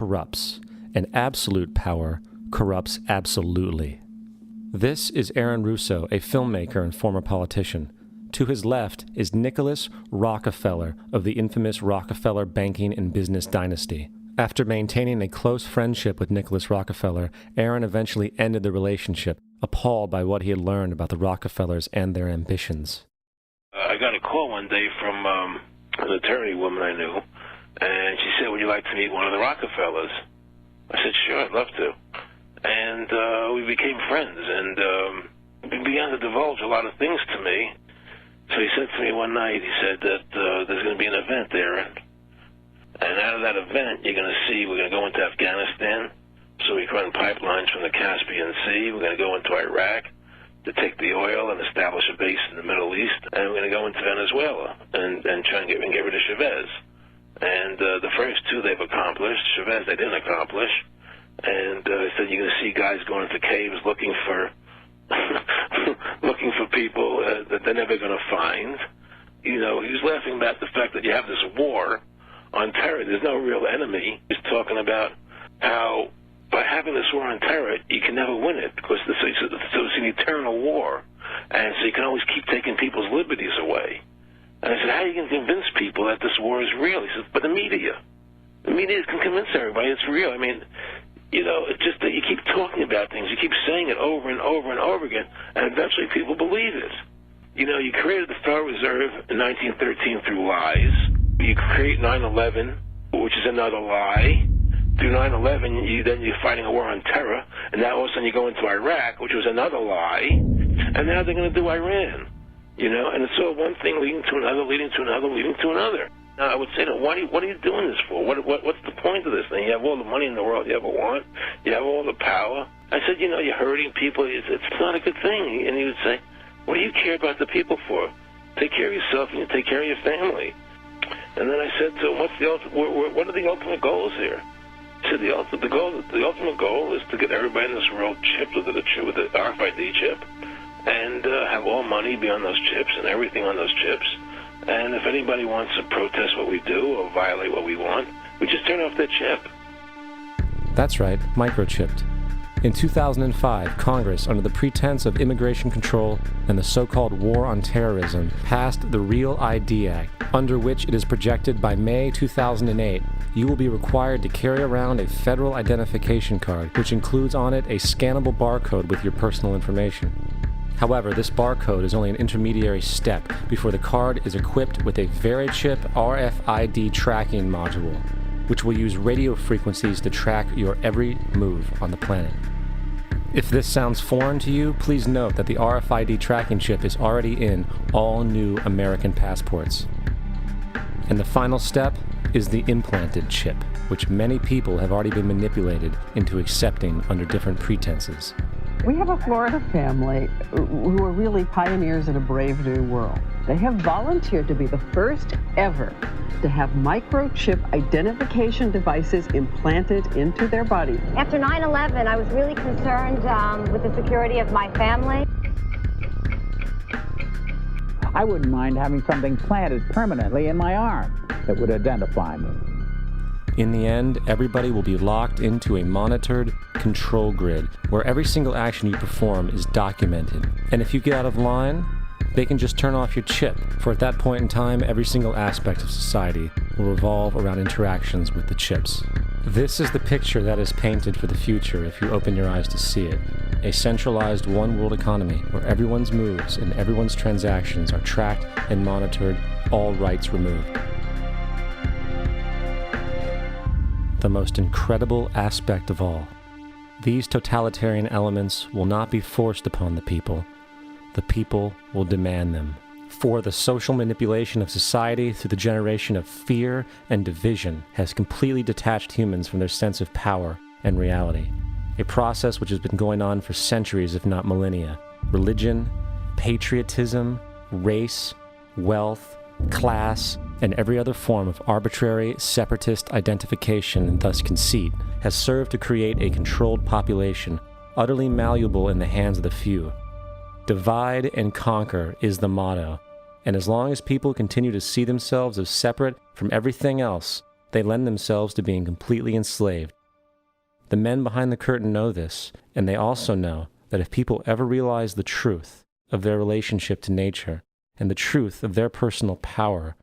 corrupts, and absolute power corrupts absolutely. This is Aaron Russo, a filmmaker and former politician. To his left is Nicholas Rockefeller of the infamous Rockefeller banking and business dynasty. After maintaining a close friendship with Nicholas Rockefeller, Aaron eventually ended the relationship, appalled by what he had learned about the Rockefellers and their ambitions. I got a call one day from an attorney woman I knew, and she said, "Would you like to meet one of the Rockefellers?" I said, "Sure, I'd love to." And we became friends, and he began to divulge a lot of things to me. So he said to me one night, he said that there's going to be an event there, and out of that event, you're going to see we're going to go into Afghanistan, so we can run pipelines from the Caspian Sea. We're going to go into Iraq to take the oil and establish a base in the Middle East, and we're going to go into Venezuela and try and get rid of Chavez. And the first two they've accomplished. Chavez they didn't accomplish. And he said you're going to see guys going into caves looking for looking for people that they're never going to find. You know, he was laughing about the fact that you have this war on terror. There's no real enemy. He's talking about how by having this war on terror, you can never win it because it's an eternal war. And so you can always keep taking people's liberties away. And I said, how are you going to convince people that this war is real? He says, but the media. The media can convince everybody it's real. I mean, you know, it's just that you keep talking about things. You keep saying it over and over and over again, and eventually people believe it. You know, you created the Federal Reserve in 1913 through lies. You create 9/11, which is another lie. Through 9/11, then you're fighting a war on terror, and now all of a sudden you go into Iraq, which was another lie, and now they're going to do Iran. You know, and it's all one thing leading to another, leading to another, leading to another. Now, I would say, what are you doing this for? What's the point of this thing? You have all the money in the world you ever want. You have all the power. I said, you know, you're hurting people. It's not a good thing. And he would say, what do you care about the people for? Take care of yourself and you take care of your family. And then I said to him, what are the ultimate goals here? He said, the ultimate goal is to get everybody in this world chipped with the RFID chip and have all money be on those chips and everything on those chips. And if anybody wants to protest what we do or violate what we want, we just turn off their chip. That's right, microchipped. In 2005, Congress, under the pretense of immigration control and the so-called war on terrorism, passed the REAL ID Act, under which it is projected by May 2008, you will be required to carry around a federal identification card, which includes on it a scannable barcode with your personal information. However, this barcode is only an intermediary step before the card is equipped with a VeriChip RFID tracking module, which will use radio frequencies to track your every move on the planet. If this sounds foreign to you, please note that the RFID tracking chip is already in all new American passports. And the final step is the implanted chip, which many people have already been manipulated into accepting under different pretenses. We have a Florida family who are really pioneers in a brave new world. They have volunteered to be the first ever to have microchip identification devices implanted into their body. After 9/11, I was really concerned with the security of my family. I wouldn't mind having something planted permanently in my arm that would identify me. In the end, everybody will be locked into a monitored control grid where every single action you perform is documented. And if you get out of line, they can just turn off your chip, for at that point in time, every single aspect of society will revolve around interactions with the chips. This is the picture that is painted for the future if you open your eyes to see it. A centralized one-world economy where everyone's moves and everyone's transactions are tracked and monitored, all rights removed. The most incredible aspect of all. These totalitarian elements will not be forced upon the people will demand them. For the social manipulation of society through the generation of fear and division has completely detached humans from their sense of power and reality. A process which has been going on for centuries, if not millennia. Religion, patriotism, race, wealth, class, and every other form of arbitrary, separatist identification and thus conceit has served to create a controlled population, utterly malleable in the hands of the few. Divide and conquer is the motto, and as long as people continue to see themselves as separate from everything else, they lend themselves to being completely enslaved. The men behind the curtain know this, and they also know that if people ever realize the truth of their relationship to nature and the truth of their personal power,